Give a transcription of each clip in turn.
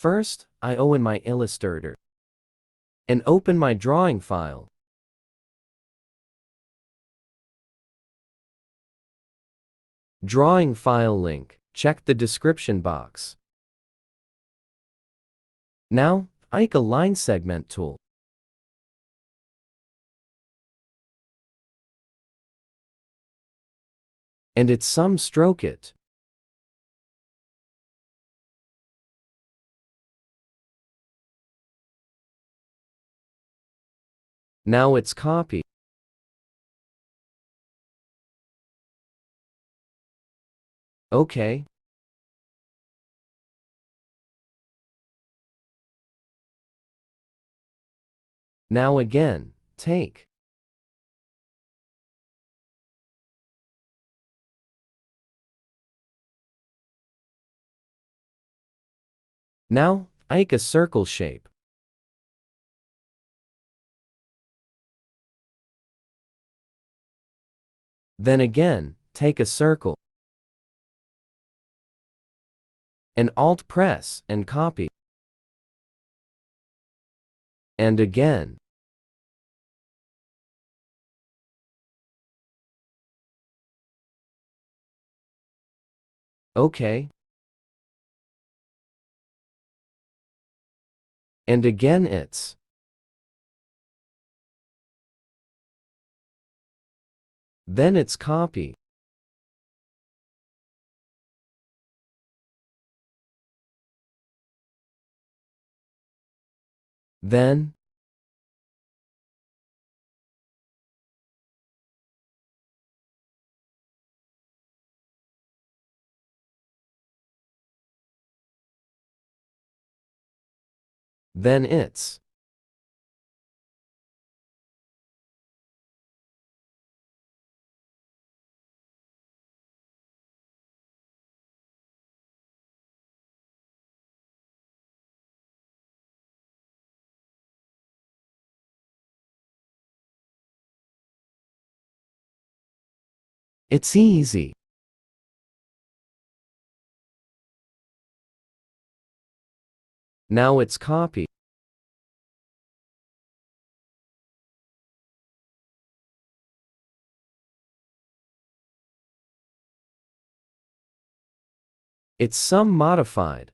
First, I open my Illustrator and open my drawing file. Drawing file link, check the description box. Now, I click a line segment tool. And it's some stroke it. Now it's copy. Okay. Now again, take. Now, I make a circle shape. Then again, take a circle. And Alt press and copy. And again. Okay. And again it's. Then it's copy. Then. Then it's. It's easy. Now it's copy. It's some modified.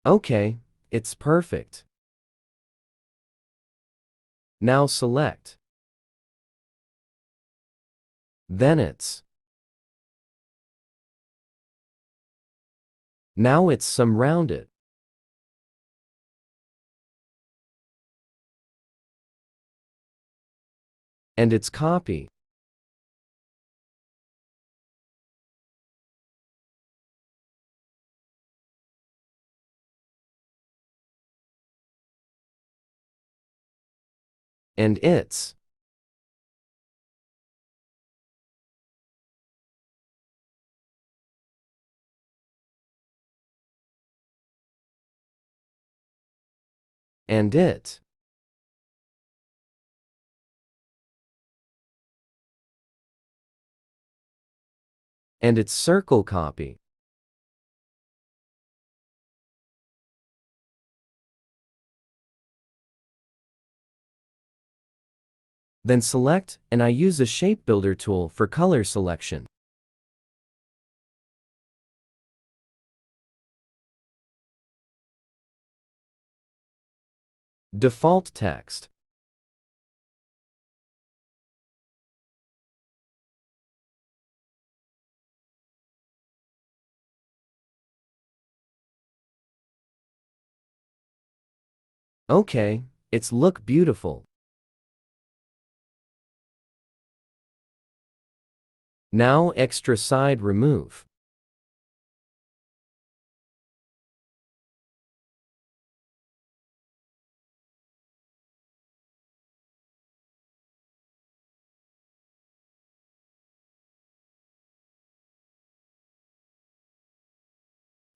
Okay, it's perfect. Now select. Then it's. Now it's some rounded. And it's copy. And it's. And it. And it's circle copy. Then select, and I use a shape builder tool for color selection. Default text. Okay, it's look beautiful. Now extra side remove.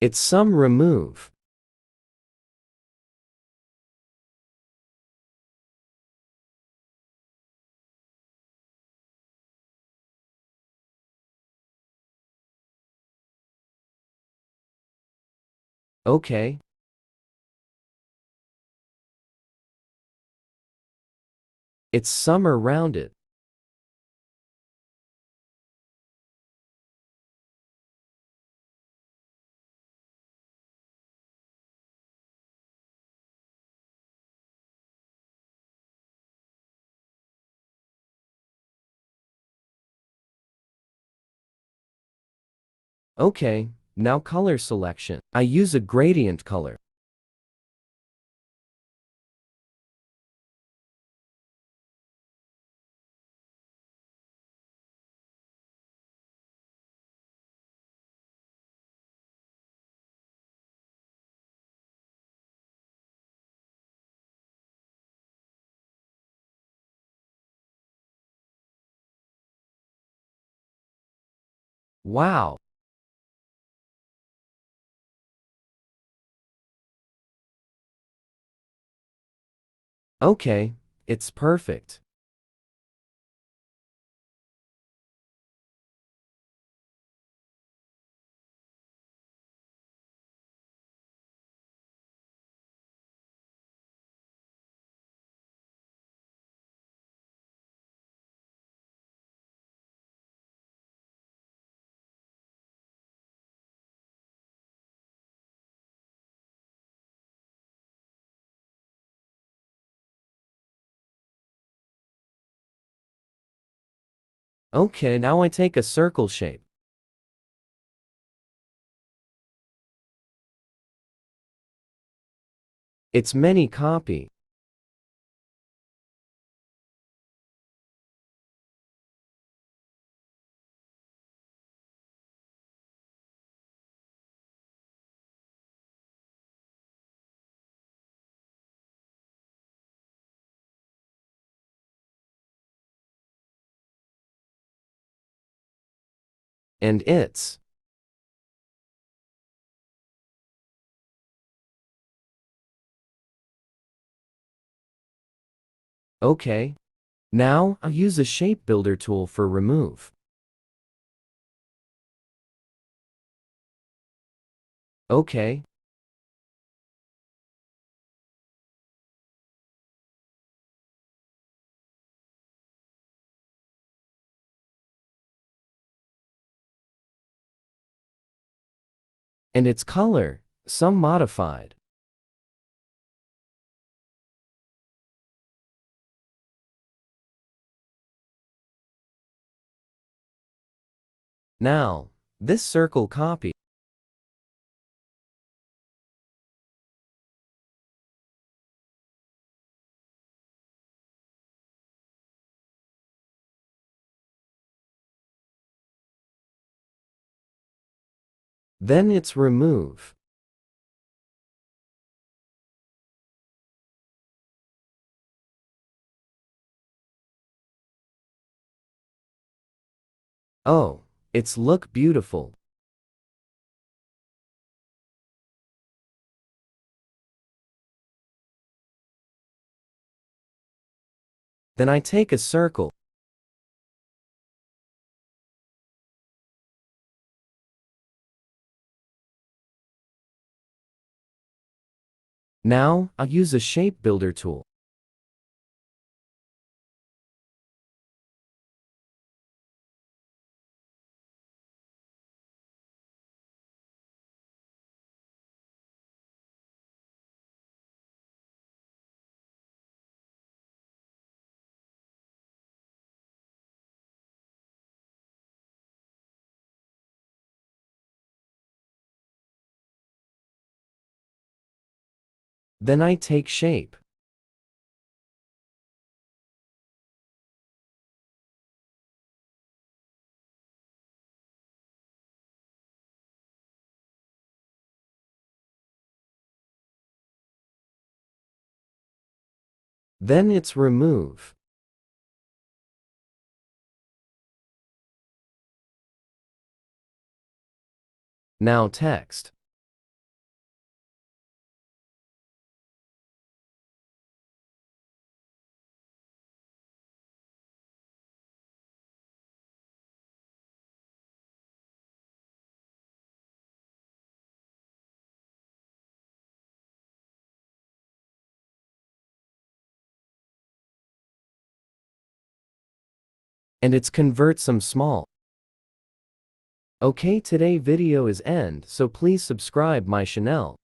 It's some remove. Okay. It's summer rounded. Okay, now color selection. I use a gradient color. Wow. Okay, it's perfect. Okay, now I take a circle shape. It's many copy. And it's. Okay. Now, I'll use a shape builder tool for remove. Okay. And its color, some modified. Now, this circle copy. Then it's remove. Oh, it's look beautiful. Then I take a circle. Now, I'll use a shape builder tool. Then I take shape. Then it's remove. Now text. and it's convert some small. Okay, today video is end, so please subscribe my channel.